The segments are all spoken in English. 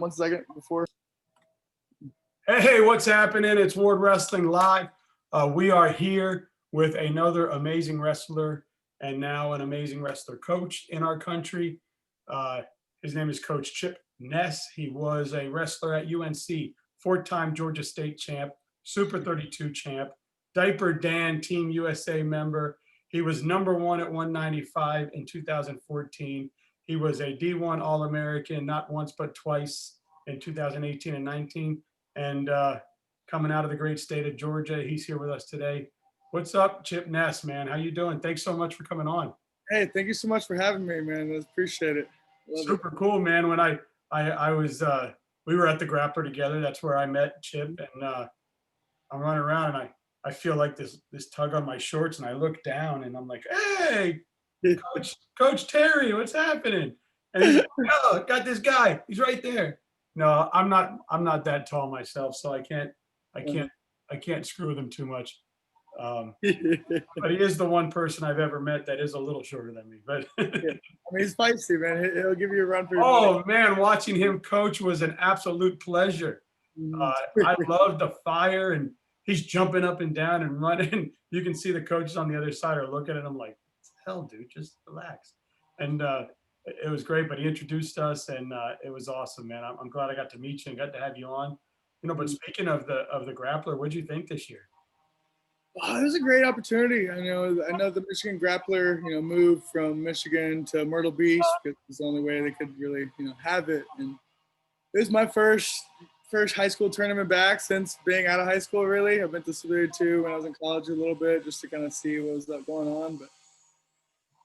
1 second before. Hey, what's happening? It's Ward Wrestling Live. We are here with another amazing wrestler and now an amazing wrestler coach in our country. His name is Coach Chip Ness. He was a wrestler at UNC, four-time Georgia State champ, Super 32 champ, Diaper Dan Team USA member. He was number one at 195 in 2014. He was a D1 All-American, not once but twice in 2018 and 19. And coming out of the great state of Georgia, he's here with us today. What's up, Chip Ness, man? How you doing? Thanks so much for coming on. Hey, thank you so much for having me, man. I appreciate it. Super cool, man. When I was, we were at the Grappler together. That's where I met Chip, and I'm running around, and I feel like this tug on my shorts, and I look down, and I'm like, hey, Coach Terry, what's happening? And he's like, oh, got this guy. He's right there. No, I'm not that tall myself, so I can't screw with him too much. But he is the one person I've ever met that is a little shorter than me. But I mean, he's feisty, man. He'll give you a run for your oh money. man, watching him coach was an absolute pleasure. I love the fire, and he's jumping up and down and running. You can see the coaches on the other side are looking at him like, hell, dude, just relax. And it was great, but he introduced us, and it was awesome, man. I'm glad I got to meet you and got to have you on. You know, but speaking of the Grappler, what did you think this year? Oh, it was a great opportunity. I know the Michigan Grappler, moved from Michigan to Myrtle Beach because it's the only way they could really, have it. And it was my first high school tournament back since being out of high school, really. I've been to Superior 2 when I was in college a little bit just to kind of see what was going on. But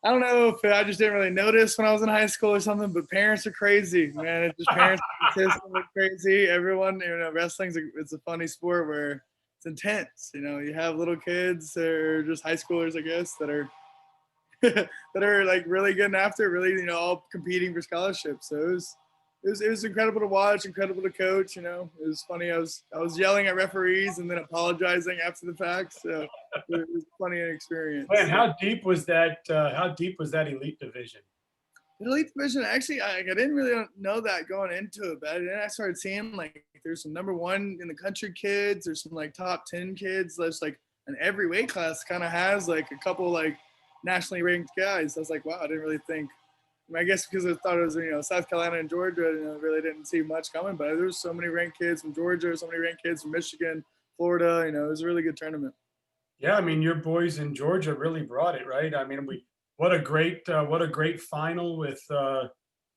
I don't know if I just didn't really notice when I was in high school or something, but parents are crazy, man. It's just parents are crazy. Everyone, it's a funny sport where it's intense. You have little kids or just high schoolers, I guess, that are that are like really getting after it, really, all competing for scholarships. So it was incredible to watch, incredible to coach. It was funny. I was yelling at referees and then apologizing after the fact. So it was a funny experience. Man, how deep was that? How deep was that elite division? The elite division, actually, I didn't really know that going into it, but then I started seeing like there's some number one in the country kids, there's some like top 10 kids. There's like in every weight class kind of has like a couple like nationally ranked guys. I was like, wow, I didn't really think. I guess because I thought it was South Carolina and Georgia, really didn't see much coming. But there was so many ranked kids from Georgia, so many ranked kids from Michigan, Florida. It was a really good tournament. Yeah, I mean, your boys in Georgia really brought it, right? I mean, what a great final with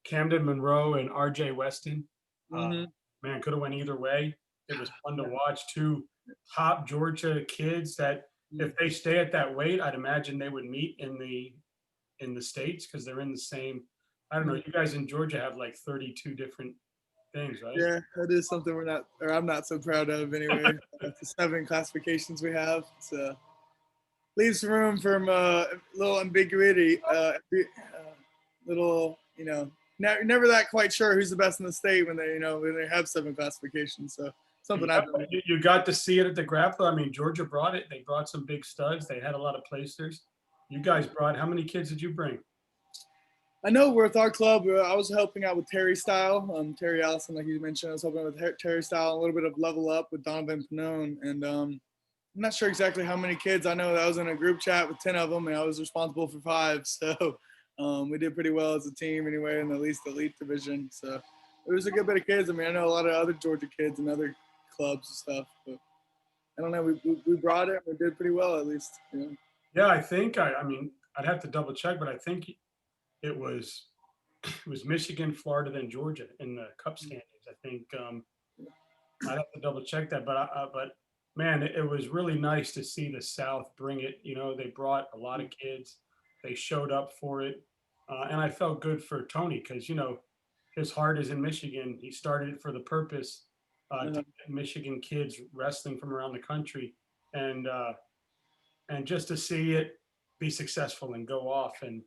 Camden Monroe and RJ Weston. Man, could have went either way. It was fun to watch two top Georgia kids that if they stay at that weight, I'd imagine they would meet in the States because they're in the same. I don't know. You guys in Georgia have like 32 different things, right? Yeah, that is something I'm not so proud of anyway. The 7 classifications we have. So leaves room for little ambiguity, never that quite sure who's the best in the state when they have 7 classifications. So something you got to see it at the Grappler. I mean, Georgia brought it. They brought some big studs. They had a lot of placers. You guys brought, how many kids did you bring? I know with our club, I was helping out with Terry Style, Terry Allison, like you mentioned. I was helping with Terry Style, a little bit of Level Up with Donovan Pannone, and I'm not sure exactly how many kids. I know that I was in a group chat with 10 of them, and I was responsible for 5. So we did pretty well as a team anyway in at least the elite division. So it was a good bit of kids. I mean, I know a lot of other Georgia kids and other clubs and stuff, but I don't know. We brought it. We did pretty well at least. Yeah, I think I mean I'd have to double check, but I think it was Michigan, Florida, then Georgia in the Cup standings. I think I'd have to double check that, but man, it was really nice to see the South bring it. They brought a lot of kids. They showed up for it, and I felt good for Tony because his heart is in Michigan. He started it for the purpose to get Michigan kids wrestling from around the country, and just to see it be successful and go off and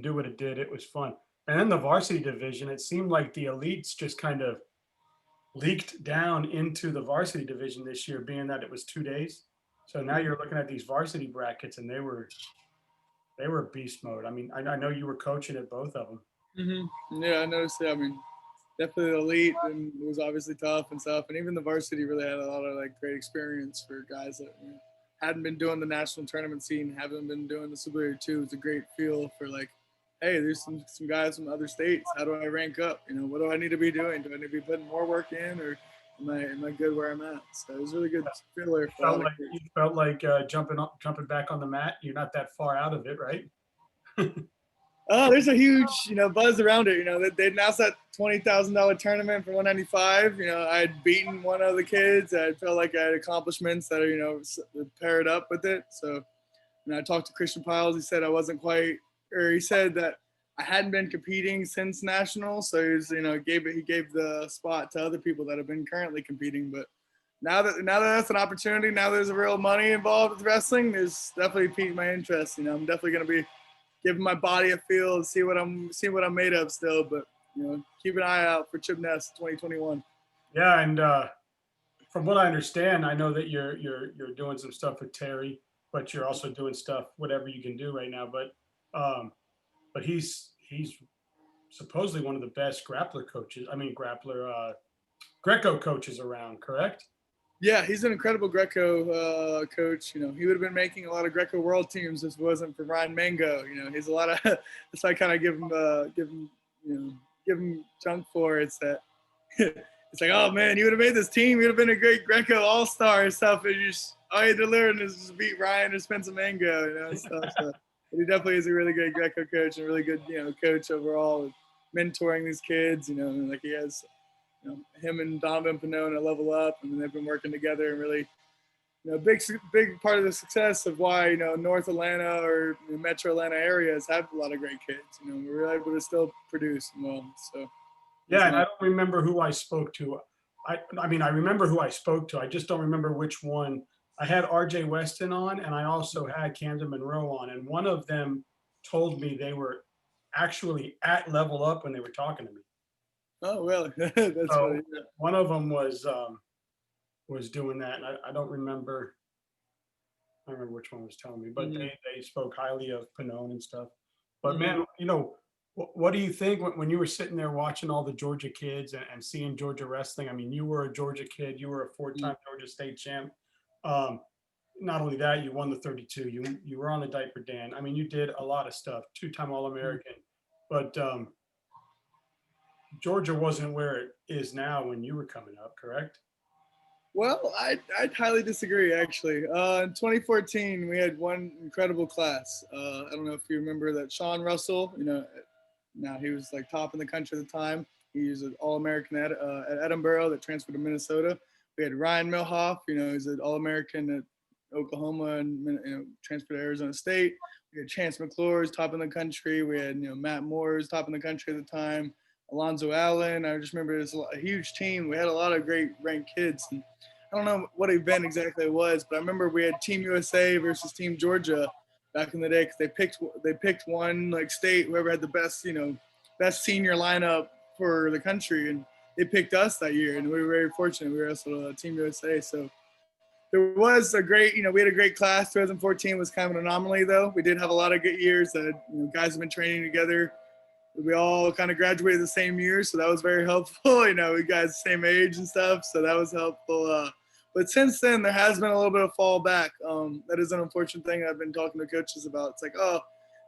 do what it did, it was fun. And then the varsity division, it seemed like the elites just kind of leaked down into the varsity division this year, being that it was 2 days. So now you're looking at these varsity brackets, and they were beast mode. I mean, I know you were coaching at both of them. Mm-hmm. Yeah, I noticed that. I mean, definitely elite, and it was obviously tough and stuff. And even the varsity really had a lot of like great experience for guys that hadn't been doing the national tournament scene, haven't been doing the Super League 2. It's a great feel for like, hey, there's some guys from other states. How do I rank up? What do I need to be doing? Do I need to be putting more work in, or am I good where I'm at? So it was really good feeler for all the kids. You felt like jumping back on the mat. You're not that far out of it, right? Oh, there's a huge, buzz around it. They announced that $20,000 tournament for 195. I had beaten one of the kids. I felt like I had accomplishments that paired up with it. So, I talked to Christian Piles. He said I wasn't quite, or he said that I hadn't been competing since nationals. So he gave the spot to other people that have been currently competing. But now that that's an opportunity, now there's a real money involved with wrestling. There's definitely piqued my interest. I'm definitely going to be giving my body a feel and see what I'm made of still. But keep an eye out for Chip Ness 2021. Yeah, and from what I understand, I know that you're doing some stuff with Terry, but you're also doing stuff whatever you can do right now. But he's supposedly one of the best grappler coaches. I mean Greco coaches around, correct? Yeah, he's an incredible Greco coach. He would have been making a lot of Greco world teams if it wasn't for Ryan Mango. He's a lot of. That's why I kind of give him junk for. It's that. It's like, oh man, you would have made this team. You would have been a great Greco all star and stuff. And all you had to learn is just beat Ryan or Spencer Mango, stuff. So, but he definitely is a really good Greco coach and a really good, coach overall, with mentoring these kids. Like he has. Him and Donovan Pannone level up, and they've been working together and really, big part of the success of why, North Atlanta or Metro Atlanta areas have a lot of great kids. We're able to still produce well. So, yeah, and I don't remember who I spoke to. I mean, I remember who I spoke to. I just don't remember which one. I had RJ Weston on, and I also had Camden Monroe on, and one of them told me they were actually at level up when they were talking to me. Oh, really? That's So funny. Yeah. one of them was doing that, and I don't remember. I don't remember which one was telling me, but they spoke highly of Pannone and stuff. But man, what do you think when you were sitting there watching all the Georgia kids and seeing Georgia wrestling? I mean, you were a Georgia kid, you were a four-time Georgia state champ. Not only that, you won the 32. You were on the diaper Dan. I mean, you did a lot of stuff. Two-time All-American, but Georgia wasn't where it is now when you were coming up, correct? Well, I'd highly disagree, actually. In 2014, we had one incredible class. I don't know if you remember that Sean Russell, now he was like top in the country at the time. He was an All-American at Edinburgh that transferred to Minnesota. We had Ryan Milhoff, he's an All-American at Oklahoma and transferred to Arizona State. We had Chance McClure, top in the country. We had Matt Moore, top in the country at the time. Alonzo Allen. I just remember it was a huge team. We had a lot of great ranked kids. And I don't know what event exactly it was, but I remember we had Team USA versus Team Georgia back in the day because they picked one like state, whoever had the best best senior lineup for the country, and they picked us that year, and we were very fortunate. We were also Team USA, so there was a great, we had a great class. 2014 was kind of an anomaly, though. We did have a lot of good years that guys have been training together. We all kind of graduated the same year, so that was very helpful. We guys the same age and stuff, so that was helpful. But since then, there has been a little bit of fall back. That is an unfortunate thing I've been talking to coaches about. It's like,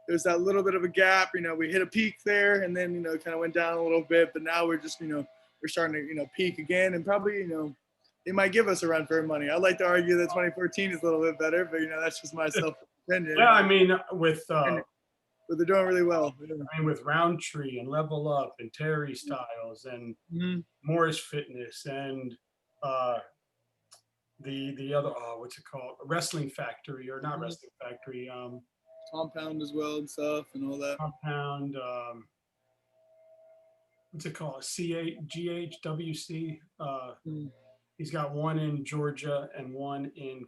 there's that little bit of a gap. We hit a peak there, and then kind of went down a little bit. But now we're just we're starting to peak again, and probably they might give us a run for our money. I'd like to argue that 2014 is a little bit better, but that's just my self opinion. Yeah, I mean but they're doing really well. I mean, with Roundtree and Level Up and Terry Styles and Morris Fitness and the other what's it called, Wrestling Factory or not Wrestling Factory, Compound as well and stuff and all that. Compound, what's it called, GHWC. He's got one in Georgia and one in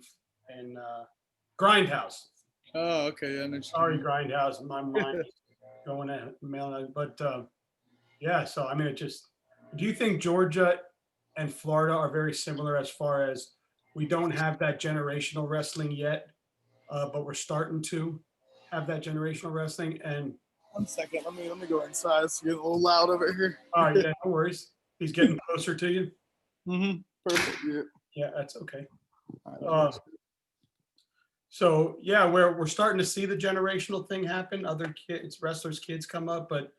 Grindhouse. Oh, okay. Yeah, sorry, Grindhouse. My mind is going at mailing, but yeah. So I mean, do you think Georgia and Florida are very similar as far as we don't have that generational wrestling yet, but we're starting to have that generational wrestling? And 1 second, let me go inside. It's getting a little loud over here. All right, yeah, no worries. He's getting closer to you. Mm-hmm. Perfect. Yeah. Yeah, that's okay. All Uh, right, so yeah, we're starting to see the generational thing happen. Other kids, wrestlers, kids come up, but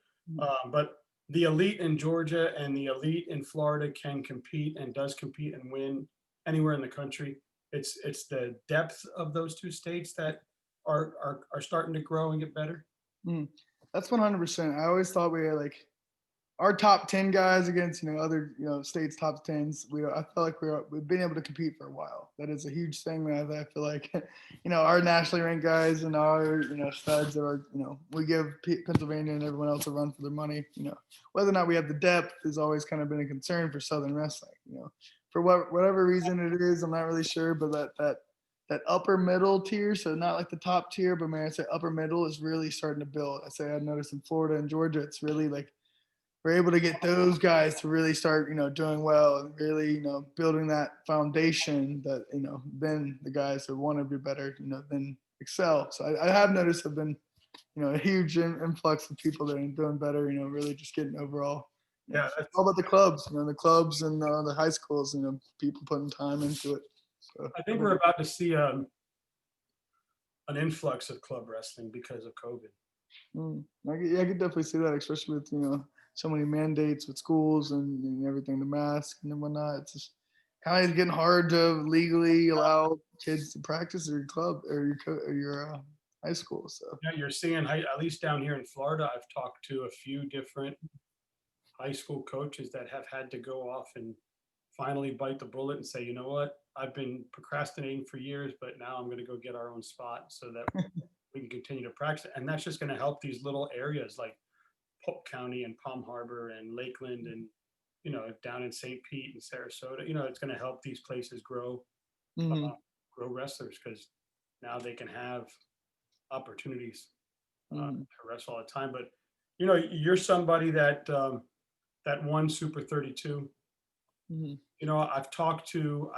the elite in Georgia and the elite in Florida can compete and does compete and win anywhere in the country. It's the depth of those two states that are starting to grow and get better. That's 100%. I always thought we had like our top 10 guys against other states top 10s. I feel like we've been able to compete for a while. That is a huge thing that I feel like our nationally ranked guys and our studs are we give Pennsylvania and everyone else a run for their money. Whether or not we have the depth has always kind of been a concern for Southern wrestling. For whatever reason it is, I'm not really sure, but that upper middle tier, so not like the top tier, but man, I say upper middle is really starting to build. I've noticed in Florida and Georgia, it's really like we're able to get those guys to really start, doing well and really, building that foundation that, then the guys that want to do better, then excel. So I have noticed have been, a huge influx of people that are doing better, really just getting overall. Yeah, It's all about the clubs, the clubs and the high schools, people putting time into it. So, I think we're about to see an influx of club wrestling because of COVID. I could definitely see that, especially with so many mandates with schools and everything, the mask and whatnot. It's just kind of getting hard to legally allow kids to practice at your club or your high school. So Yeah, you're seeing, at least down here in Florida, I've talked to a few different high school coaches that have had to go off and finally bite the bullet and say, you know what, I've been procrastinating for years, but now I'm going to go get our own spot so that we can continue to practice. And that's just going to help these little areas like Polk County and Palm Harbor and Lakeland and, down in St. Pete and Sarasota. It's going to help these places grow wrestlers because now they can have opportunities to wrestle all the time. But, you're somebody that won Super 32. I've talked to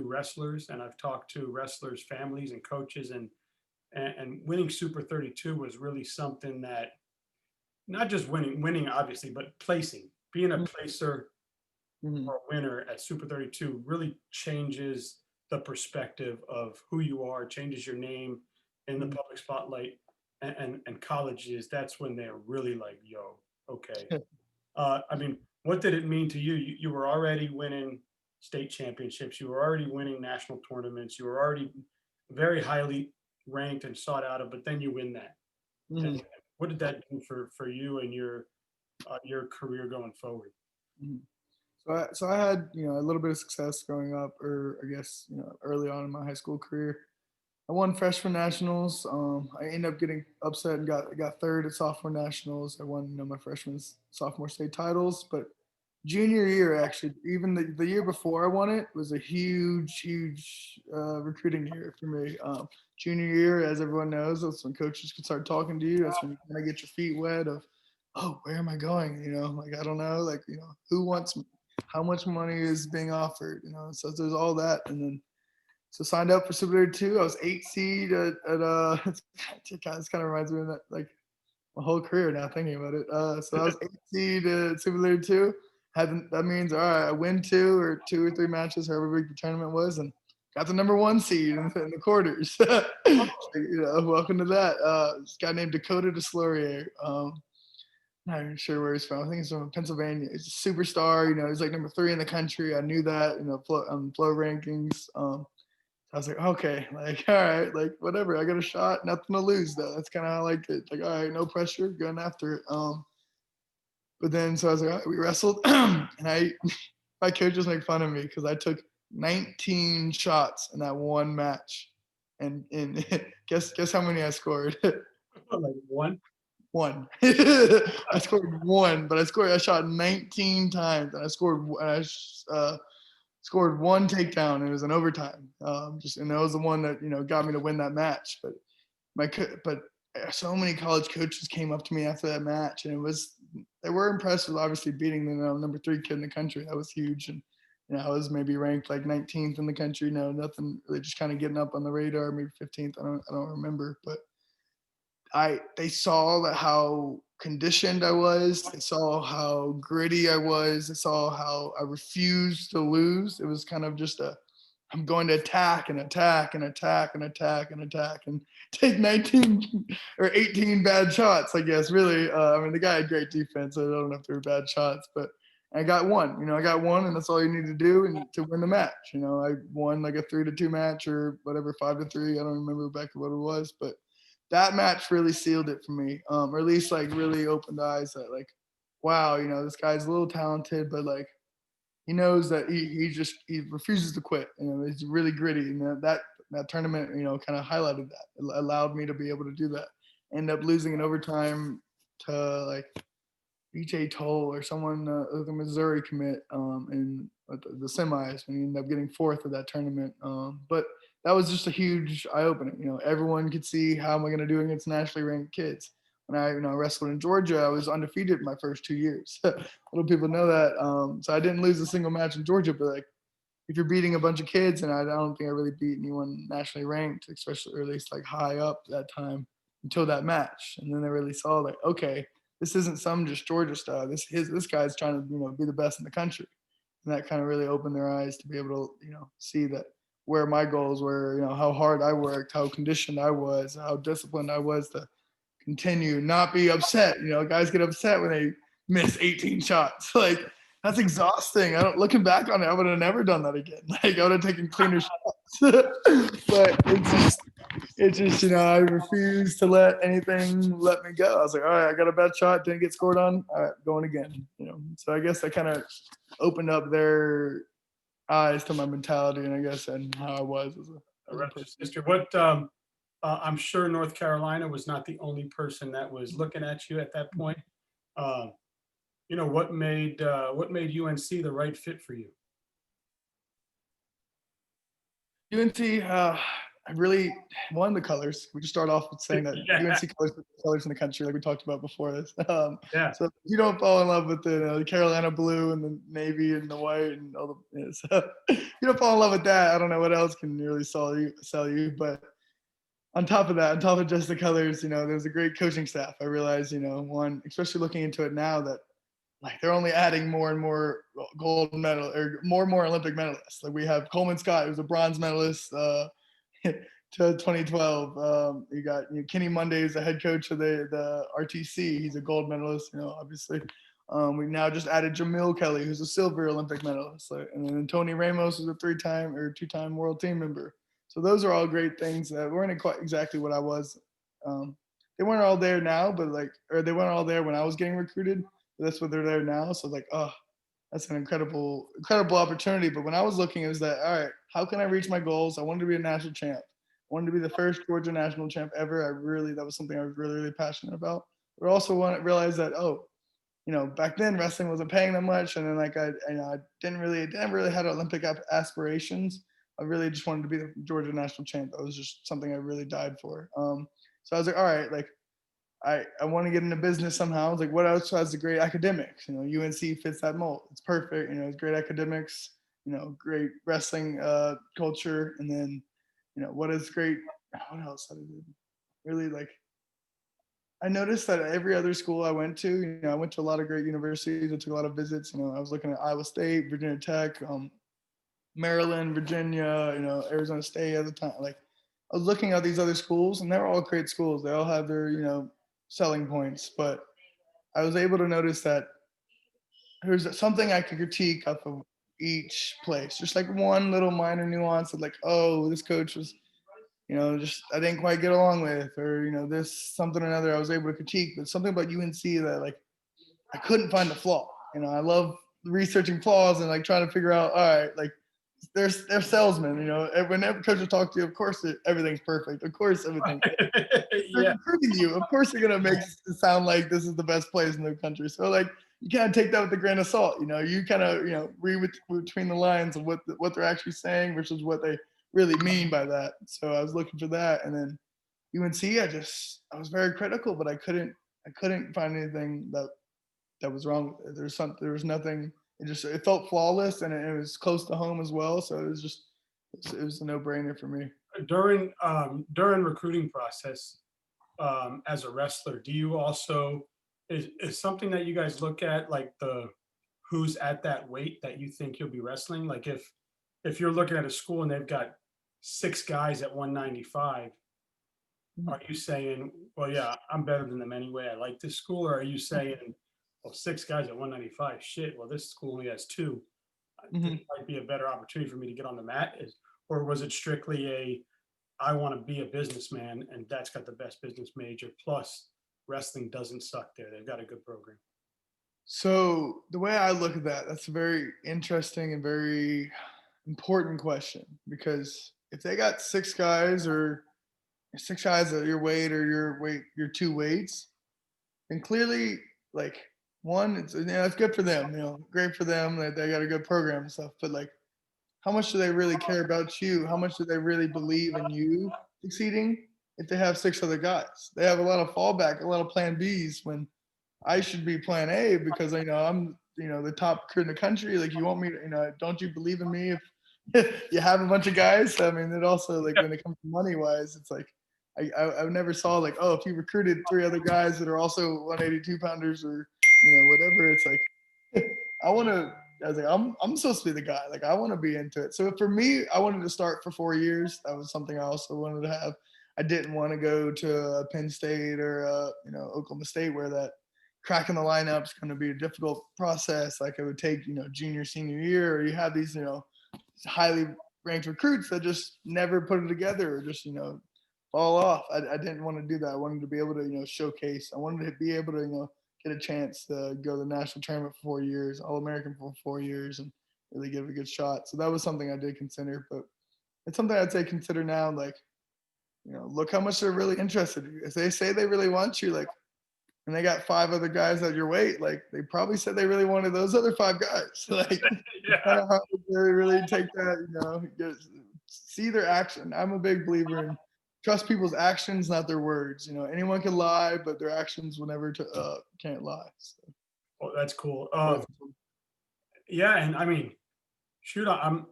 wrestlers and I've talked to wrestlers' families and coaches and winning Super 32 was really something that not just winning obviously, but being a placer or a winner at Super 32 really changes the perspective of who you are, changes your name in the public spotlight and colleges. That's when they're really like, yo, okay. I mean, what did it mean to you? You were already winning state championships. You were already winning national tournaments. You were already very highly ranked and sought out of, but then you win that. And what did that do for you and your career going forward? So I had a little bit of success growing up, or I guess early on in my high school career. I won freshman nationals. I ended up getting upset and got third at sophomore nationals. I won my freshman sophomore state titles, but junior year actually, even the year before I won it was a huge recruiting year for me. Junior year, as everyone knows, that's when coaches can start talking to you. That's when you kind of get your feet wet of, oh, where am I going? Like I don't know, like who wants me? How much money is being offered? So there's all that, and then so signed up for Super 2. I was 8 seed at it kind of reminds me of that, like my whole career now thinking about it. So I was 8 seed at Super 2. That means all right, I win 2 or 3 matches, however big the tournament was, and got the number 1 seed in the quarters. So, welcome to that. This guy named Dakota DeSlaurier. Not even sure where he's from. I think he's from Pennsylvania. He's a superstar. He's like number 3 in the country. I knew that. Flow rankings. I was like, okay, like, all right, like, whatever. I got a shot, nothing to lose, though. That's kind of how I liked it. Like, all right, no pressure, going after it. But then, so I was like, all right, we wrestled, and my coaches make fun of me because I took 19 shots in that one match, and guess how many I scored? Like one. One. I scored one, but I shot 19 times, and I scored one takedown. It was an overtime. And that was the one that got me to win that match. But so many college coaches came up to me after that match, and they were impressed with obviously beating the number 3 kid in the country. That was huge, and I was maybe ranked like 19th in the country. Nothing really, just kind of getting up on the radar, maybe 15th. I don't remember, but they saw that how conditioned I was. They saw how gritty I was. They saw how I refused to lose. It was kind of just I'm going to attack and attack and attack and attack and attack and take 19 or 18 bad shots, I guess, really. I mean, the guy had great defense. So I don't know if they were bad shots, but I got one. I got one, and that's all you need to do and to win the match. I won like a 3-2 match or whatever, 5-3. I don't remember exactly what it was, but that match really sealed it for me, or at least like really opened eyes that like, wow, this guy's a little talented, but like he knows that he refuses to quit. He's really gritty, and that tournament, kind of highlighted that. It allowed me to be able to do that. End up losing in overtime to like BJ Toll or someone, the Missouri commit, in the semis, when he ended up getting fourth of that tournament. But that was just a huge eye opener. Everyone could see how am I going to do against nationally ranked kids. When I wrestled in Georgia, I was undefeated my first 2 years. Little people know that. So I didn't lose a single match in Georgia, but like if you're beating a bunch of kids, and I don't think I really beat anyone nationally ranked, especially, or at least like high up that time until that match. And then they really saw like, okay, this isn't some just Georgia style. This guy's trying to be the best in the country, and that kind of really opened their eyes to be able to see that where my goals were, how hard I worked, how conditioned I was, how disciplined I was to continue, not be upset. Guys get upset when they miss 18 shots. Like that's exhausting. Looking back on it, I would have never done that again. Like I would have taken cleaner shots. But it's just, I refused to let anything let me go. I was like, all right, I got a bad shot, didn't get scored on. All right, going again. So I guess that kind of opened up their eyes to my mentality, and I guess and how I was as a person. Sister, I'm sure North Carolina was not the only person that was looking at you at that point. What made UNC the right fit for you? UNC, I really won the colors. We just start off with saying that UNC colors are the colors in the country, like we talked about before this. Yeah. So if you don't fall in love with the Carolina blue and the navy and the white and all the, so you don't fall in love with that, I don't know what else can really sell you. But on top of just the colors, there's a great coaching staff. I realize, one, especially looking into it now, that like they're only adding more and more gold medal or more and more Olympic medalists. Like we have Coleman Scott, who's a bronze medalist to 2012. You got Kenny Monday is the head coach of the RTC. He's a gold medalist, obviously. We now just added Jamil Kelly, who's a silver Olympic medalist. And then Tony Ramos is a 3-time or 2-time world team member. So those are all great things that weren't quite exactly what I was. They weren't all there now, or they weren't all there when I was getting recruited. That's what they're there now. So like, oh, that's an incredible opportunity. But when I was looking, it was that, all right, how can I reach my goals? I wanted to be a national champ. I wanted to be the first Georgia national champ ever. That was something I was really, really passionate about. But I also realize that, back then wrestling wasn't paying that much. And then like, I didn't really have Olympic aspirations. I really just wanted to be the Georgia national champ. That was just something I really died for. So I was like, all right, like, I want to get into business somehow. I was like, what else has the great academics? UNC fits that mold. It's perfect. It's great academics, great wrestling culture. And then, what else? I did really like. I noticed that every other school I went to, I went to a lot of great universities. I took a lot of visits. I was looking at Iowa State, Virginia Tech, Maryland, Virginia, Arizona State at the time. Like I was looking at these other schools, and they're all great schools. They all have their, selling points, but I was able to notice that there's something I could critique off of each place, just like one little minor nuance of like, oh, this coach was, just I didn't quite get along with, or this something or another I was able to critique. But something about UNC that like I couldn't find a flaw. I love researching flaws and like trying to figure out, all right, like they're salesmen, when every coach will talk to you, of course everything's perfect. Of course everything. They're recruiting you. Of course they're gonna make it sound like this is the best place in the country. So like you kind of take that with a grain of salt. You kind of read between the lines of what they're actually saying versus what they really mean by that. So I was looking for that, and then UNC, I was very critical, but I couldn't find anything that was wrong with it. There was nothing. It felt flawless, and it was close to home as well. So it was a no-brainer for me. During recruiting process, as a wrestler, do you also is something that you guys look at, like the who's at that weight that you think you'll be wrestling? Like if you're looking at a school and they've got 6 guys at 195, Mhm. are you saying, well, yeah, I'm better than them anyway. I like this school, or are you saying, well, 6 guys at 195, shit, well, this school only has two. This Mhm. might be a better opportunity for me to get on the mat. Or was it strictly I want to be a businessman and that's got the best business major. Plus, wrestling doesn't suck there. They've got a good program. So the way I look at that, that's a very interesting and very important question because if they got 6 guys or 6 guys at your weight or your 2 weights, then clearly, like one, it's good for them, great for them that they got a good program and stuff. But like, how much do they really care about you? How much do they really believe in you succeeding? If they have 6 other guys, they have a lot of fallback, a lot of plan Bs when I should be plan A because I'm the top kid in the country. Like you want me to, don't you believe in me if you have a bunch of guys? I mean, it also like when it comes to money wise, it's like I never saw like, oh, if you recruited 3 other guys that are also 182 pounders or whatever, it's like I want to. I was like, I'm supposed to be the guy. Like I want to be into it. So for me, I wanted to start for 4 years. That was something I also wanted to have. I didn't want to go to Penn State or Oklahoma State where that cracking the lineup is going to be a difficult process. Like it would take junior senior year, or you have these highly ranked recruits that just never put it together or just fall off. I didn't want to do that. I wanted to be able to showcase. I wanted to be able to get a chance to go to the national tournament for 4 years, All American for 4 years, and really give it a good shot. So that was something I did consider, but it's something I'd say consider now. Like look how much they're really interested in you. If they say they really want you, like and they got 5 other guys at your weight, like they probably said they really wanted those other 5 guys. Like it's kind Yeah. of hard to really take that, see their action. I'm a big believer in trust people's actions, not their words. Anyone can lie, but their actions will never can't lie. So Well, that's cool. that's Yeah. And I mean, shoot, I'm,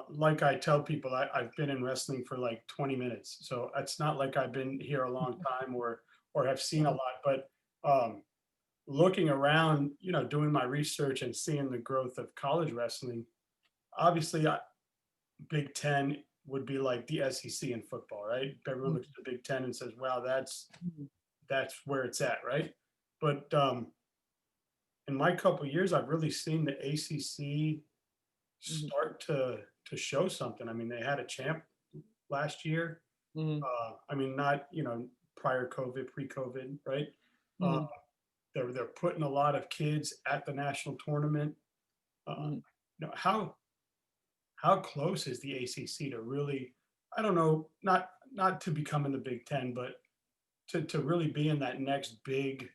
like I tell people, I've been in wrestling for like 20 minutes. So it's not like I've been here a long time or have seen a lot, but um, looking around, doing my research and seeing the growth of college wrestling, obviously, Big Ten would be like the SEC in football, right? Everyone looks at the Big Ten and says, "Wow, that's where it's at," right? But in my couple of years, I've really seen the ACC Mhm. start to show something. I mean, they had a champ last year. Mhm. I mean, not prior COVID, pre-COVID, right? Uh, Mhm. they're putting a lot of kids at the national tournament. Uh, Mhm. how close is the ACC to really? I don't know, not to become in the Big Ten, but to really be in that next big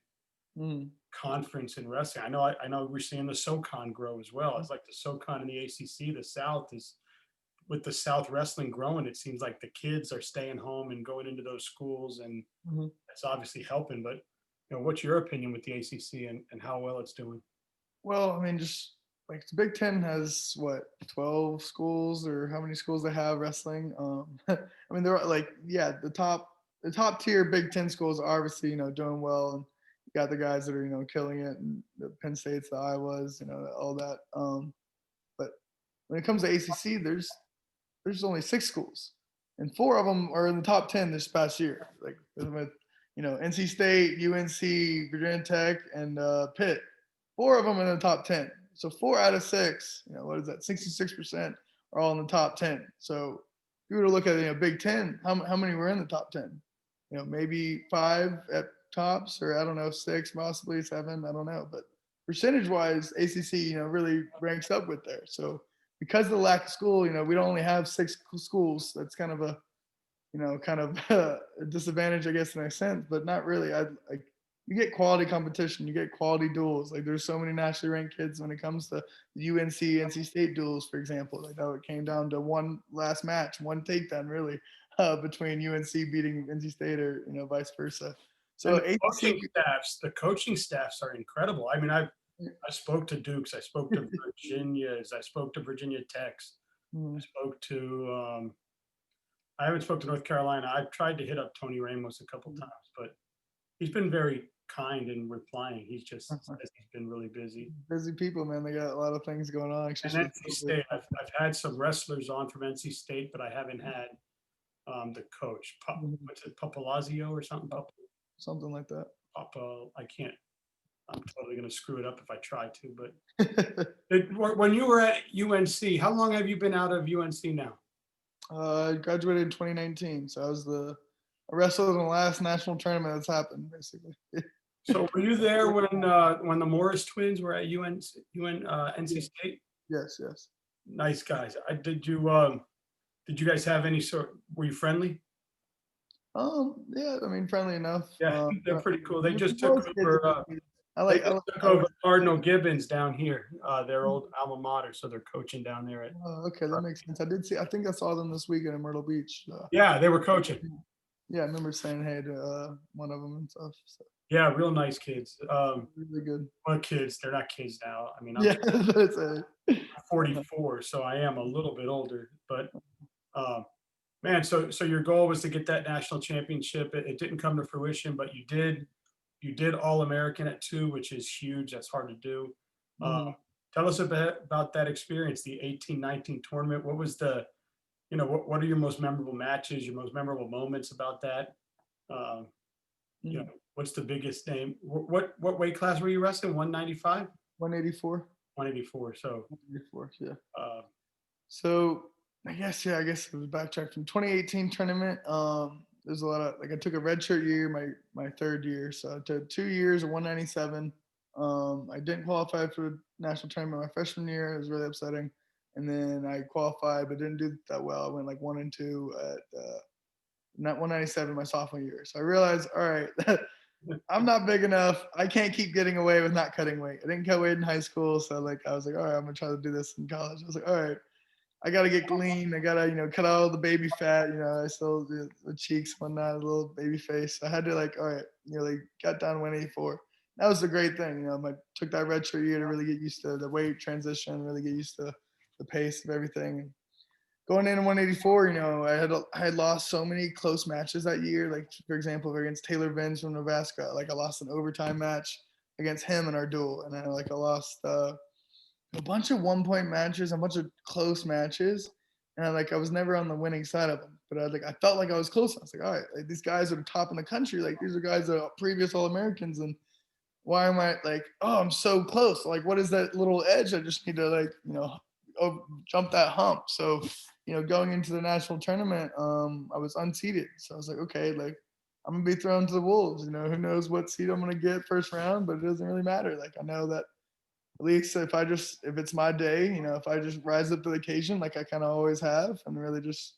Mhm. conference in wrestling. I know we're seeing the SoCon grow as well. It's like the SoCon and the ACC. The South is with the South wrestling growing. It seems like the kids are staying home and going into those schools, and Mhm. that's obviously helping. But what's your opinion with the ACC and how well it's doing? Well, I mean, just like the Big Ten has what 12 schools or how many schools they have wrestling. I mean, they're like the top tier Big Ten schools are obviously doing well, and you got the guys that are killing it, and the Penn States, the Iowas, all that. But when it comes to ACC, there's only 6 schools, and 4 of them are in the top 10 this past year. Like with NC State, UNC, Virginia Tech, and Pitt. 4 of them in the top 10. So 4 out of 6. What is that? 66% are all in the top 10. So if you were to look at Big Ten, how many were in the top 10? Maybe 5 at tops, or I don't know, 6, possibly 7. I don't know, but percentage wise, ACC really ranks up with there. So because of the lack of school, we don't only have 6 schools. That's kind of a disadvantage, I guess, in a sense, but not really. I like you get quality competition, you get quality duels. Like there's so many nationally ranked kids when it comes to the UNC NC State duels, for example. Like that it came down to one last match, one takedown, really, between UNC beating NC State or vice versa. And So ACC. the coaching staffs are incredible. I mean, I spoke to Dukes, I spoke to Virginias, I spoke to Virginia Techs, I spoke to I haven't spoke to North Carolina. I've tried to hit up Tony Ramos a couple times, but he's been very kind in replying. He's just says he's been really busy. Busy people, man. They got a lot of things going on. And Especially NC State, I've had some wrestlers on from NC State, but I haven't had the coach. What's it, Papalazio or something? something like that. Papa, I can't. I'm totally going to screw it up if I try to. But when you were at UNC, how long have you been out of UNC now? I graduated in 2019, so I wrestled in the last national tournament that's happened, basically. So were you there when the Morris twins were at NC State? Yes, yes. Nice guys. Did you guys have any sort? Were you friendly? Yeah, I mean, friendly enough. Yeah, they're pretty cool. They just most took kids over. are good. They just took over Cardinal Gibbons down here, their old alma mater. So they're coaching down there. Okay, that makes sense. I think I saw them this weekend in Myrtle Beach. Yeah, they were coaching. Yeah, I remember saying hey to one of them and stuff. So. Yeah, real nice kids. Really good. Well, kids, they're not kids now. I mean, I'm 44, so I am a little bit older. But man, so your goal was to get that national championship. It didn't come to fruition, but you did. You did All-American at 2, which is huge. That's hard to do. Tell us a bit about that experience, the 18-19 tournament. What was what are your most memorable matches, your most memorable moments about that? What's the biggest name? What weight class were you wrestling? 195? 184. 184. So 184, yeah. So I guess it was backtrack from 2018 tournament. There's a lot of I took a redshirt year, my third year. So I took 2 years of 197. I didn't qualify for the national tournament my freshman year. It was really upsetting. And then I qualified, but didn't do that well. I went like 1-2 at not 197 my sophomore year. So I realized, all right, I'm not big enough. I can't keep getting away with not cutting weight. I didn't cut weight in high school, so I was like, all right, I'm gonna try to do this in college. I was like, all right, I gotta get clean. I gotta, cut all the baby fat. I still the cheeks, whatnot, a little baby face. So I had to all right, got down to 184. That was a great thing. I took that redshirt year to really get used to the weight transition, really get used to the pace of everything. Going into 184, I had lost so many close matches that year. Like for example, against Taylor Vins from Nebraska, I lost an overtime match against him in our duel, and I lost a bunch of 1-point matches, a bunch of close matches, and I was never on the winning side of them. But I felt like I was close. I was like, all right, these guys are top in the country. These are guys that are previous All-Americans, and why am I oh, I'm so close? What is that little edge? I just need to jump that hump. So, going into the national tournament, I was unseeded. So I was like, okay, I'm gonna be thrown to the wolves. Who knows what seed I'm gonna get first round, but it doesn't really matter. I know that at least if it's my day, if I just rise up to the occasion, like I kind of always have, and really just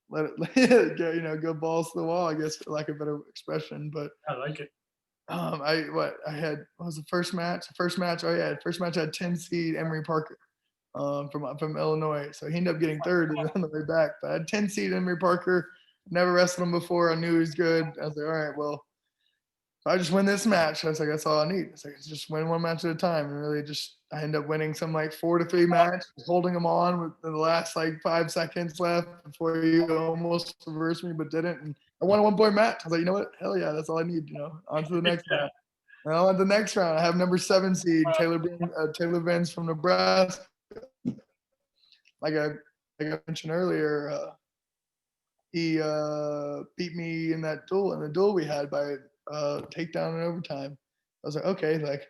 let it go balls to the wall, I guess, for lack of a better expression. But I like it. what was the first match? First match I had 10 seed Emory Parker from Illinois. So he ended up getting third on the way back. But I had 10 seed Emory Parker. Never wrestled him before. I knew he was good. I was like, all right, well, if I just win this match, I was like, that's all I need. It's just win one match at a time. And really I ended up winning some 4-3 match, holding them on with the last 5 seconds left before you almost reversed me, but didn't. And I won a 1-point match. I was like, you know what? Hell yeah, that's all I need. On to the next round. And on to the next round, I have number 7 seed Taylor Vins from Nebraska. Like I mentioned earlier, he beat me in that duel. In the duel we had by takedown in overtime. I was like, okay,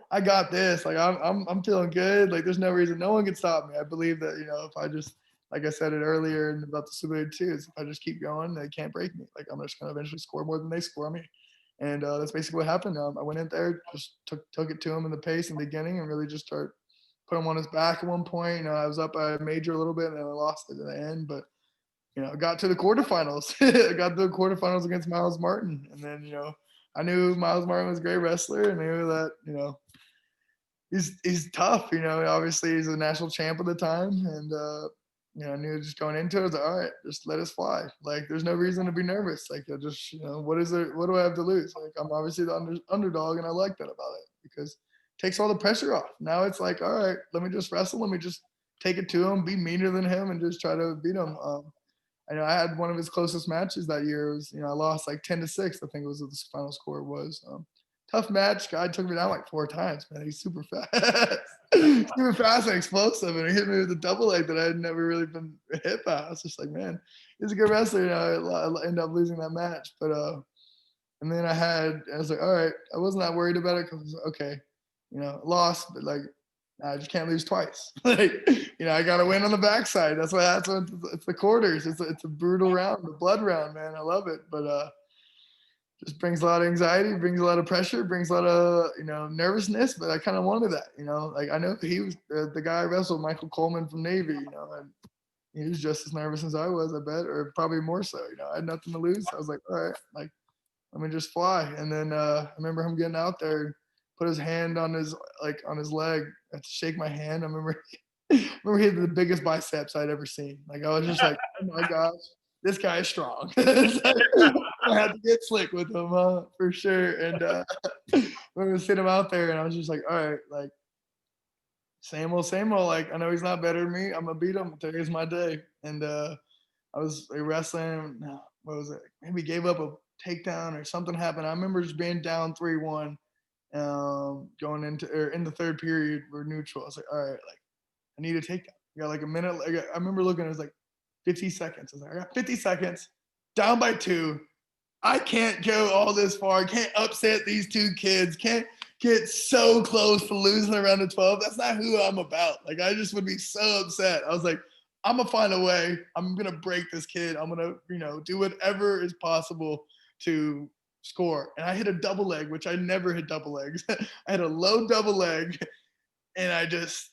I got this. I'm feeling good. There's no reason, no one can stop me. I believe that if I just, like I said it earlier and about the Super 2, if I just keep going, they can't break me. I'm just gonna eventually score more than they score me. And that's basically what happened. I went in there, just took it to him in the pace in the beginning, and really just start put him on his back at one point. I was up by a major a little bit, and then I lost it in the end. But I got to the quarterfinals. I got to the quarterfinals against Miles Martin, and then I knew Miles Martin was a great wrestler, and I knew that he's tough. Obviously he's a national champ at the time, and I knew just going into it, I was like, all right, just let us fly. There's no reason to be nervous. I just what is it? What do I have to lose? I'm obviously the underdog, and I like that about it because it takes all the pressure off. Now it's all right, let me just wrestle. Let me just take it to him, be meaner than him, and just try to beat him. I know I had one of his closest matches that year. It was, I lost like 10-6. I think it was what the final score was. Tough match. Guy took me down like 4 times, man. He's super fast, super fast and explosive. And he hit me with a double leg that I had never really been hit by. I was just like, man, he's a good wrestler. I ended up losing that match. But, and then I was like, all right, I wasn't that worried about it because, okay, lost, but like, I just can't lose twice. Like, I got to win on the backside. That's what it's the quarters. It's a brutal round, the blood round, man. I love it. But, just brings a lot of anxiety, brings a lot of pressure, brings a lot of, nervousness, but I kind of wanted that, like I know he was the guy I wrestled, Michael Coleman from Navy, and he was just as nervous as I was, I bet, or probably more so, I had nothing to lose. I was like, all right, like, let me just fly. And then I remember him getting out there, put his hand on his leg, I had to shake my hand. I remember he had the biggest biceps I'd ever seen. Like, I was just like, oh my gosh, this guy is strong. I had to get slick with him, for sure. And when we sent him out there, and I was just like, all right, like, same old, same old. Like, I know he's not better than me. I'm gonna beat him. Today's my day. And I was wrestling. What was it? Maybe gave up a takedown or something happened. I remember just being down 3-1, going in the third period. We're neutral. I was like, all right, like, I need a takedown. I got like a minute. Like, I remember looking. It was like 50 seconds. I was like, I got 50 seconds. Down by 2. I can't go all this far. Can't upset these 2 kids. Can't get so close to losing around the 12. That's not who I'm about. Like, I just would be so upset. I was like, I'm going to find a way. I'm going to break this kid. I'm going to, do whatever is possible to score. And I hit a double leg, which I never hit double legs. I had a low double leg, and I just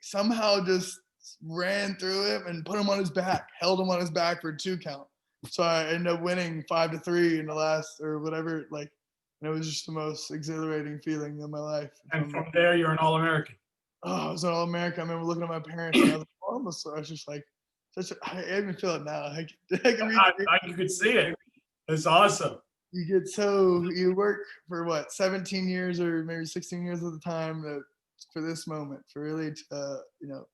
somehow just ran through him and put him on his back, held him on his back for a 2 count. So I ended up winning 5-3 in the last or whatever. Like, and it was just the most exhilarating feeling of my life. And from there, you're an All-American. Oh, I was an All-American. I remember looking at my parents, and I was almost. I was just like, I even feel it now. You could see it. It's awesome. You work for what, 17 years or maybe 16 years at the time for this moment, for really to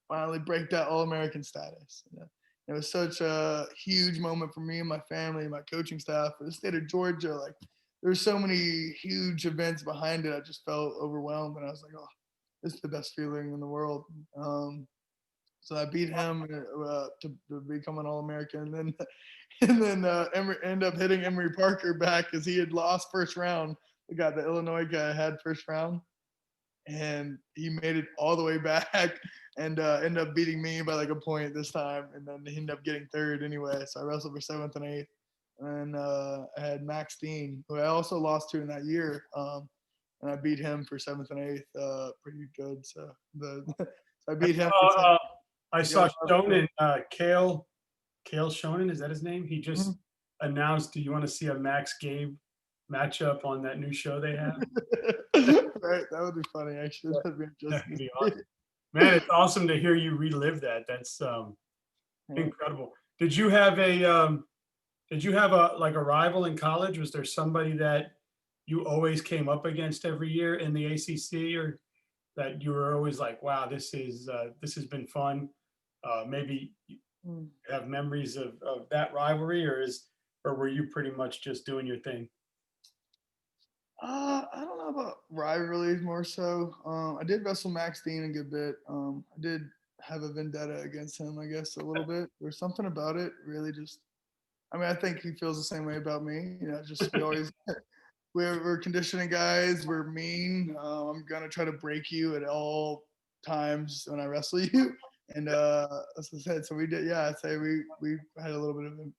finally break that All-American status. It was such a huge moment for me and my family and my coaching staff for the state of Georgia. Like, there's so many huge events behind it. I just felt overwhelmed, and I was like, oh, this is the best feeling in the world. So I beat him to become an All-American, and then ended up hitting Emory Parker back because he had lost first round. The Illinois guy had first round, and he made it all the way back and ended up beating me by like a point this time, and then he ended up getting third anyway. So I wrestled for 7th and 8th, and I had Max Dean, who I also lost to in that year, and I beat him for 7th and 8th, pretty good. So I beat him. I saw Shonen, Kale Shonen, is that his name? He just announced, do you want to see a Max Gabe matchup on that new show they have? Right, that would be funny, actually. That'd be awesome. Man, it's awesome to hear you relive that. That's incredible. Did you have a rival in college? Was there somebody that you always came up against every year in the ACC, or that you were always like, wow, this has been fun? Maybe you have memories of that rivalry, or were you pretty much just doing your thing? I don't know about rivalries more so. I did wrestle Max Dean a good bit. I did have a vendetta against him, I guess, a little bit. There's something about it, really just. I mean, I think he feels the same way about me. Just we always we're conditioning guys. We're mean. I'm gonna try to break you at all times when I wrestle you. And as I said, so we did. Yeah, I'd say we had a little bit of a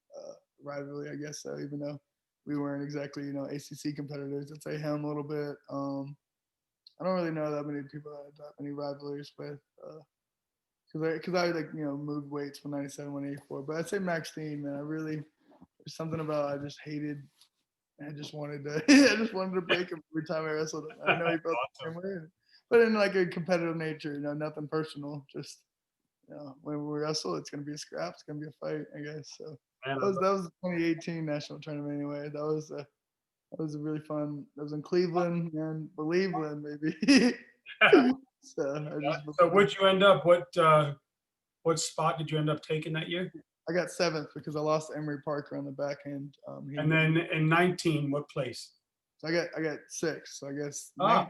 rivalry, I guess. So even though we weren't exactly ACC competitors, I'd say him a little bit. I don't really know that many people I had that many rivalries with, because I like moved weights from 97 to 184. But I'd say Max Dean, man. There's something about I just hated. I just wanted to break him every time I wrestled him. I know he felt the same way, but in like a competitive nature, nothing personal. Just when we wrestle, it's gonna be a scrap. It's gonna be a fight, I guess. So that was the 2018 national tournament anyway. That was a really fun. That was in Cleveland and Believeland, maybe. So what'd you end up? What spot did you end up taking that year? I got 7th because I lost to Emery Parker on the back end. And then in 19, what place? So I got 6. So I guess 19, Ah,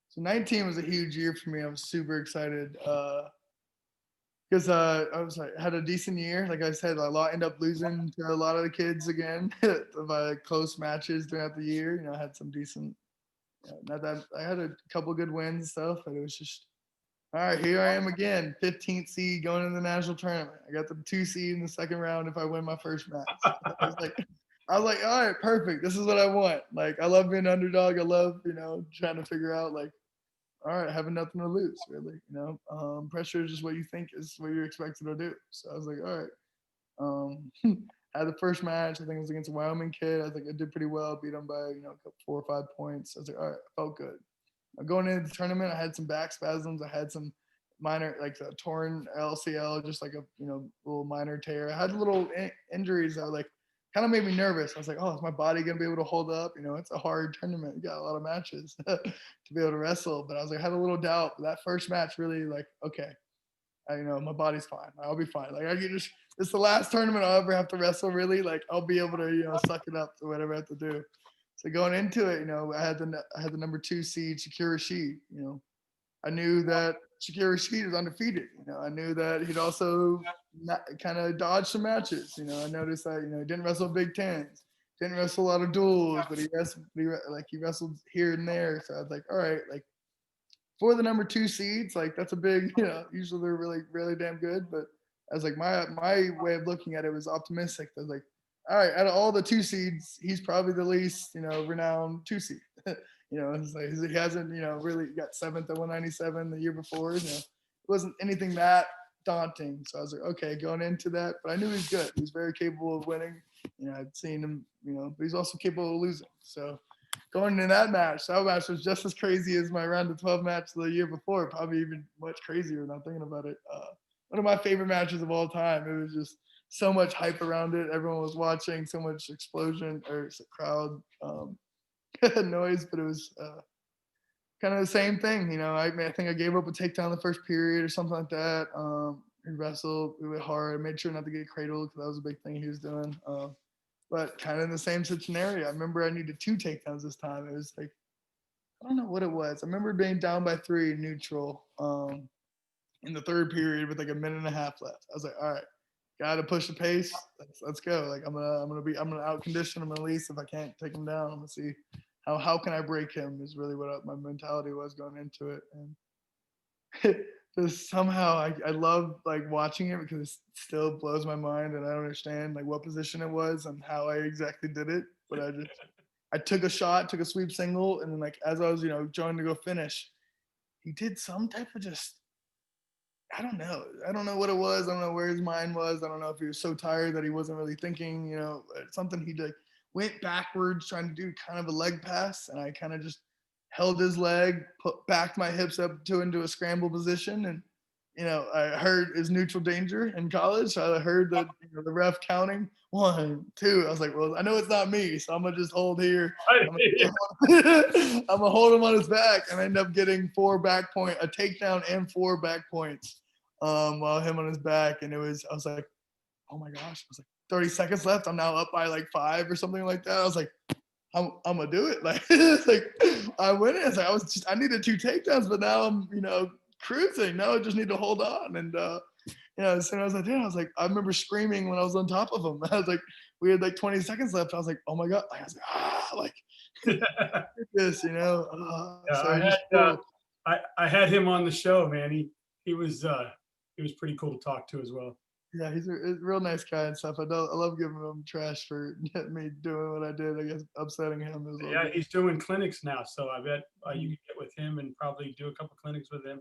so 19 was a huge year for me. I was super excited because had a decent year. Like I said, I ended up losing to a lot of the kids again by close matches throughout the year. You know, I had some decent. Not that I had a couple good wins and stuff, but it was just all right. Here I am again, 15th seed going into the national tournament. I got the 2 seed in the second round if I win my first match. I was like, all right, perfect. This is what I want. Like, I love being an underdog. I love, trying to figure out like, all right, having nothing to lose, really. Pressure is just what you think is what you're expected to do. So I was like, all right. I had the first match. I think it was against a Wyoming kid. I think I did pretty well. Beat him by 4 or 5 points. I was like, all right, I felt good. Going into the tournament, I had some back spasms. I had some minor, like a torn LCL, just like a little minor tear. I had little injuries that were like kind of made me nervous. I was like, oh, is my body gonna be able to hold up? It's a hard tournament. You got a lot of matches to be able to wrestle. But I was like, I had a little doubt. But that first match really like, okay, my body's fine. I'll be fine. Like it's the last tournament I'll ever have to wrestle. Really, like I'll be able to suck it up to whatever I have to do. So going into it, I had the number 2 seed Shakir Rashid. I knew that Shakir Rashid was undefeated. I knew that he'd also kind of dodged some matches. I noticed that he didn't wrestle Big Tens, didn't wrestle a lot of duels, but he wrestled here and there. So I was like, all right, like for the number 2 seeds, like that's a big, usually they're really, really damn good. But I was like, my way of looking at it was optimistic. I was like, all right, out of all the 2 seeds, he's probably the least, renowned 2 seed. It's like he hasn't, really got 7th at 197 the year before. It wasn't anything that daunting. So I was like, okay, going into that, but I knew he was good. He was very capable of winning. I'd seen him, but he's also capable of losing. So going into that match was just as crazy as my round of 12 match the year before, probably even much crazier now thinking about it. One of my favorite matches of all time. It was just so much hype around it. Everyone was watching, so much explosion or crowd noise, but it was kind of the same thing. I think I gave up a takedown the first period or something like that. He wrestled, we went hard. I made sure not to get cradled because that was a big thing he was doing. But kind of in the same scenario. I remember I needed 2 takedowns this time. It was like, I don't know what it was. I remember being down by 3 neutral in the third period with like a minute and a half left. I was like, all right, gotta push the pace. Let's go. Like I'm gonna out condition him at least. If I can't take him down, I'm gonna see how can I break him is really what my mentality was going into it. And just somehow I love like watching it because it still blows my mind and I don't understand like what position it was and how I exactly did it. But I took a shot, took a sweep single, and then like as I was trying to go finish, he did some type of just I don't know. I don't know what it was. I don't know where his mind was. I don't know if he was so tired that he wasn't really thinking, something he like went backwards trying to do kind of a leg pass. And I kind of just held his leg, backed my hips up into a scramble position. And, I heard his neutral danger in college. So I heard the ref counting 1, 2. I was like, well, I know it's not me. So I'm going to just hold here. I'm going to hold him on his back. And I end up getting a takedown and 4 back points while him on his back. And I was like, oh my gosh. I was like, 30 seconds left. I'm now up by like 5 or something like that. I was like, I'm gonna do it. Like, it's like I win it. It's like I needed 2 takedowns, but now I'm, cruising. Now I just need to hold on. And as soon as I did, I was like, I remember screaming when I was on top of him. I was like, we had like 20 seconds left. I was like, oh my God. I was like, this, Yeah, so I had him on the show, man. He was pretty cool to talk to as well. yeah, he's a real nice guy and stuff. I love giving him trash for me doing what I did. I guess upsetting him is Yeah, he's doing clinics now, so I bet you can get with him and probably do a couple clinics with him.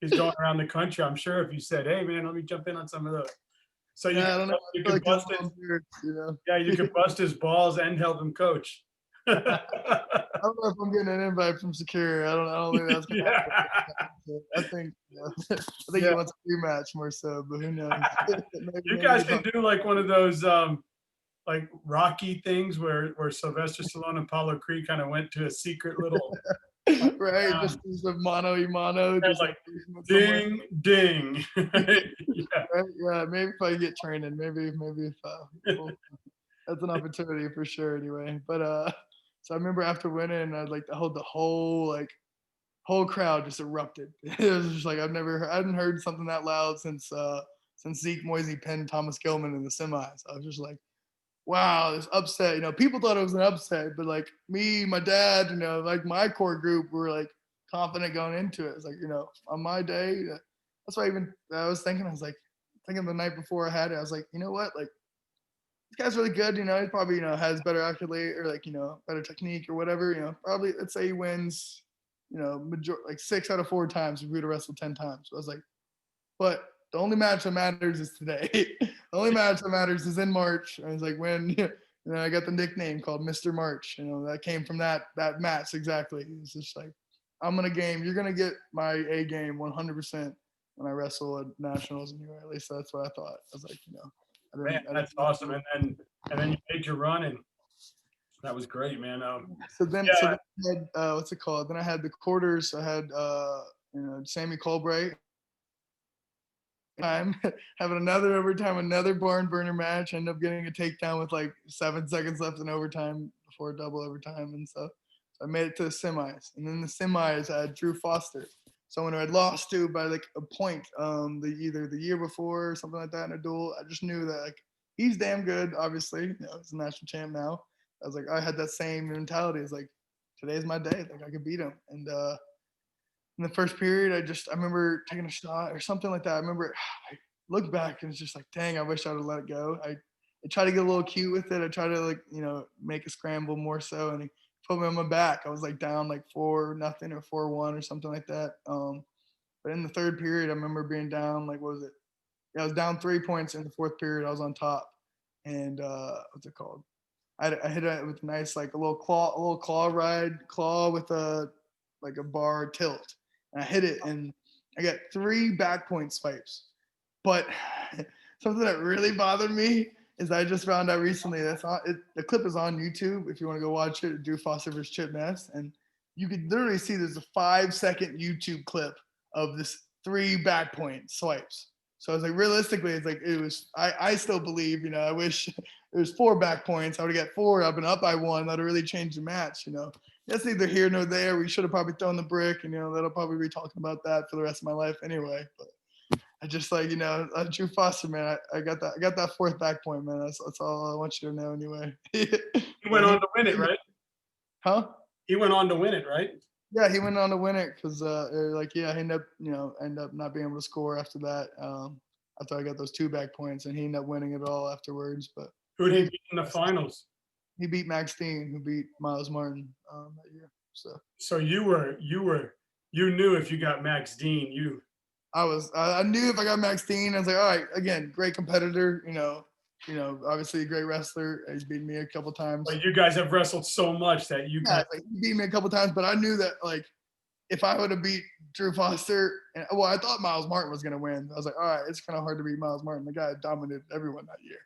He's going around the country. I'm sure if you said, "Hey, man, let me jump in on some of those," so I don't know. you can bust his, yeah, you can bust his balls and help him coach. I don't know if I'm getting an invite from Secure. I don't think that's gonna happen. I think he wants a rematch more so, but who knows? You guys can do like one of those like Rocky things where Sylvester Stallone and Apollo Creed kind of went to a secret little Right, just a mano y mano, just like ding, ding. Yeah. Right? Yeah, maybe if I get training, maybe if that's an opportunity for sure anyway. But so I remember after winning, I like the whole crowd just erupted. It was just like I hadn't heard something that loud since Zeke Moisey pinned Thomas Gilman in the semis. I was just like, wow, this upset. People thought it was an upset, but like me, my dad, like my core group were like confident going into it. It's like, on my day, that's why I was thinking, thinking the night before I had it, I was like, you know what, like this guy's really good. He probably, has better accolade or like, better technique or whatever, probably let's say he wins, like 6 out of 4 times if we would have wrestled 10 times. So I was like, but the only match that matters is today. The only match that matters is in March. I was like, when I got the nickname called Mr. March. That came from that match exactly. It's just like, I'm gonna game. You're gonna get my A game 100% when I wrestle at nationals anyway. At least that's what I thought. I was like, Man, that's awesome. And then you made your run, and that was great, man. So then I had what's it called? Then I had the quarters. I had Sammy Colbray. Time having another overtime, another barn burner match. End up getting a takedown with like 7 seconds left in overtime before double overtime, and so I made it to the semis. And then the semis, I had Drew Foster, someone who I'd lost to by like a point, either the year before or something like that in a duel. I just knew that like he's damn good. Obviously, he's a national champ now. I was like, I had that same mentality. It's like today's my day. Like I could beat him, and in the first period, I remember taking a shot or something like that. I remember I look back and it's just like, dang, I wish I would have let it go. I tried to get a little cute with it. I tried to like, make a scramble more so. And he put me on my back. I was like down like 4-0 or 4-1 or something like that. But in the third period, I remember being down, like, what was it? Yeah, I was down 3 points in the fourth period. I was on top. And what's it called? I hit it with a nice, like a little claw with a bar tilt. And I hit it, and I got 3 back point swipes. But something that really bothered me is I just found out recently the clip is on YouTube if you want to go watch it. Drew Foster versus Chip Ness, and you could literally see there's a 5-second YouTube clip of this 3 back point swipes. So I was like, realistically, it's like it was. I still believe, I wish it was 4 back points. I would have got 4. I've been up by 1. That'd really change the match. That's neither here nor there. We should have probably thrown the brick, and that'll probably be talking about that for the rest of my life anyway. But I just like Drew Foster, man. I got that. I got that 4th back point, man. That's all I want you to know anyway. He went on to win it, right? Huh? He went on to win it, right? Yeah, he went on to win it because he ended up not being able to score after that. After I got those 2 back points, and he ended up winning it all afterwards. But who did he beat in the finals? He beat Max Dean, who beat Miles Martin that year. So you knew if you got Max Dean, I knew if I got Max Dean, I was like, all right, again, great competitor, obviously a great wrestler. He's beaten me a couple times. But you guys have wrestled so much that he beat me a couple times, but I knew that like if I would have beat Drew Foster, I thought Miles Martin was gonna win. I was like, all right, it's kind of hard to beat Miles Martin. The guy dominated everyone that year.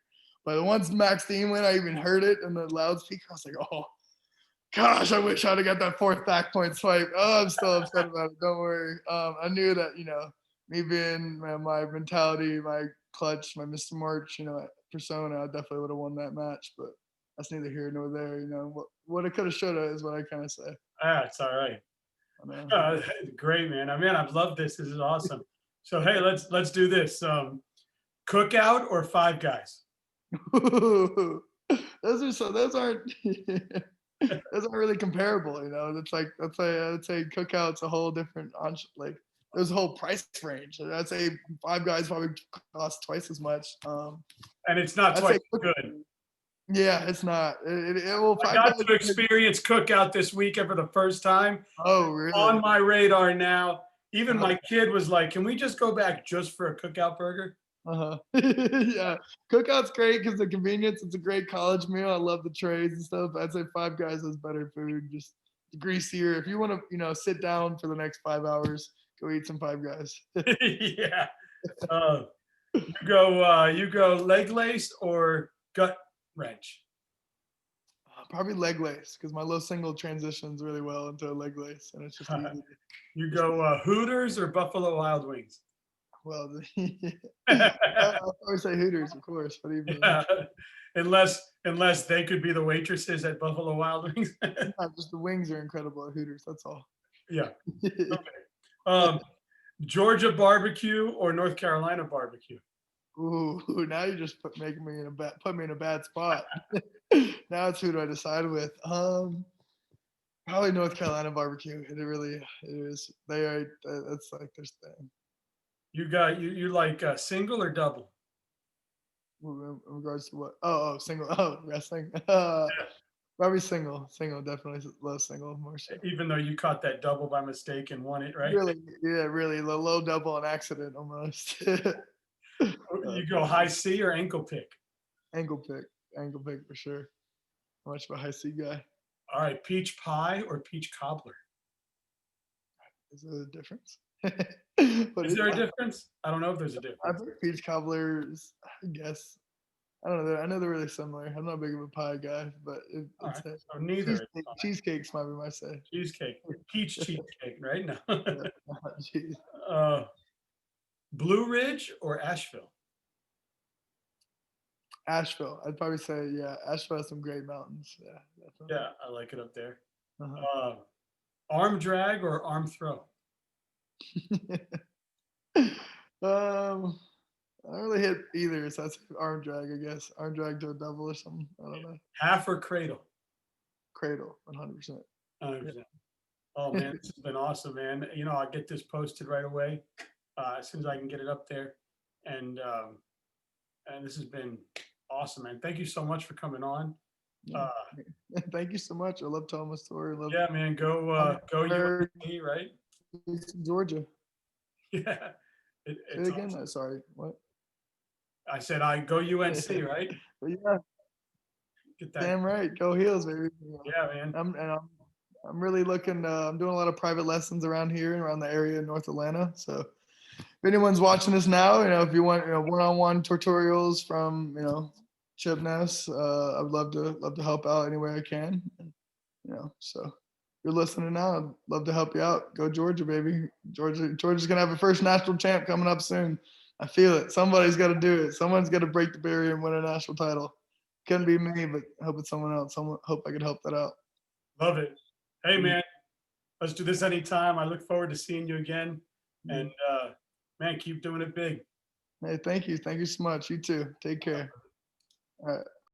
But once Max Dean went, I even heard it in the loudspeaker. I was like, oh, gosh, I wish I'd have got that 4th back point swipe. Oh, I'm still upset about it. Don't worry. I knew that, me being my mentality, my clutch, my Mr. March, persona, I definitely would have won that match. But that's neither here nor there. What it could have, should have is what I kind of say. It's all right. Great, man. I mean, I've loved this. This is awesome. So, hey, let's do this. Cookout or Five Guys? Those aren't really comparable. It's like I'd say Cookout's a whole different there's a whole price range. I'd say Five Guys probably cost twice as much. And it's not twice as good. Yeah, it's not. I got to experience Cookout this weekend for the first time. Oh, really? On my radar now. Even my kid was like, "Can we just go back just for a Cookout burger?" Yeah, Cookout's great because the convenience. It's a great college meal. I love the trays and stuff. I'd say Five Guys has better food, just greasier. If you want to, sit down for the next 5 hours, go eat some Five Guys. Yeah. You go leg laced or gut wrench? Probably leg lace because my low single transitions really well into a leg lace, and it's just easy. You go Hooters or Buffalo Wild Wings? Well, I'll always say Hooters, of course. What do you mean? Yeah. Unless they could be the waitresses at Buffalo Wild Wings. Not just the wings are incredible at Hooters. That's all. Yeah. Okay. Georgia barbecue or North Carolina barbecue? Ooh, now you just put me in a bad spot. Now it's who do I decide with? Probably North Carolina barbecue. It really is. They are. That's like their thing. You like single or double? In regards to what? Single. Oh, wrestling. Probably single. Single, definitely love single more so. Even though you caught that double by mistake and won it, right? Really, yeah, really. The low double on accident almost. You go high C or ankle pick? Ankle pick for sure. How much of a high C guy? All right, peach pie or peach cobbler? Is there a difference? Is there a difference? I don't know if there's a difference. I think peach cobblers, I guess. I don't know. I know they're really similar. I'm not big of a pie guy, but it's right, so neither. Cheesecakes might be my say. Cheesecake, peach cheesecake, right? No. Yeah, Blue Ridge or Asheville? Asheville. I'd probably say, yeah, Asheville has some great mountains. Yeah, definitely. Yeah, I like it up there. Uh-huh. Arm drag or arm throw? I don't really hit either, so that's arm drag, I guess. Arm drag to a double or something. I don't know. Half or cradle? Cradle, 100%. 100%. Oh man, this has been awesome, man. I'll get this posted right away as soon as I can get it up there, and this has been awesome, man. Thank you so much for coming on. Yeah. Thank you so much. I love telling my story. Yeah, man. Go UNC, right? Georgia. Yeah. Say it again. Awesome. Sorry. What? I said I go UNC, right? Yeah. Get that. Damn right. Go Heels, baby. Yeah, man. I'm really looking. I'm doing a lot of private lessons around here and around the area in North Atlanta. So if anyone's watching this now, if you want one-on-one tutorials from Chip Ness, I would love to help out any way I can. So if you're listening now, I'd love to help you out. Go Georgia, baby. Georgia's gonna have a first national champ coming up soon. I feel it. Somebody's got to do it. Someone's got to break the barrier and win a national title. Couldn't be me, but I hope it's someone else. Hope I could help that out. Love it. Hey, man, let's do this anytime. I look forward to seeing you again. And, man, keep doing it big. Hey, thank you. Thank you so much. You too. Take care. All right.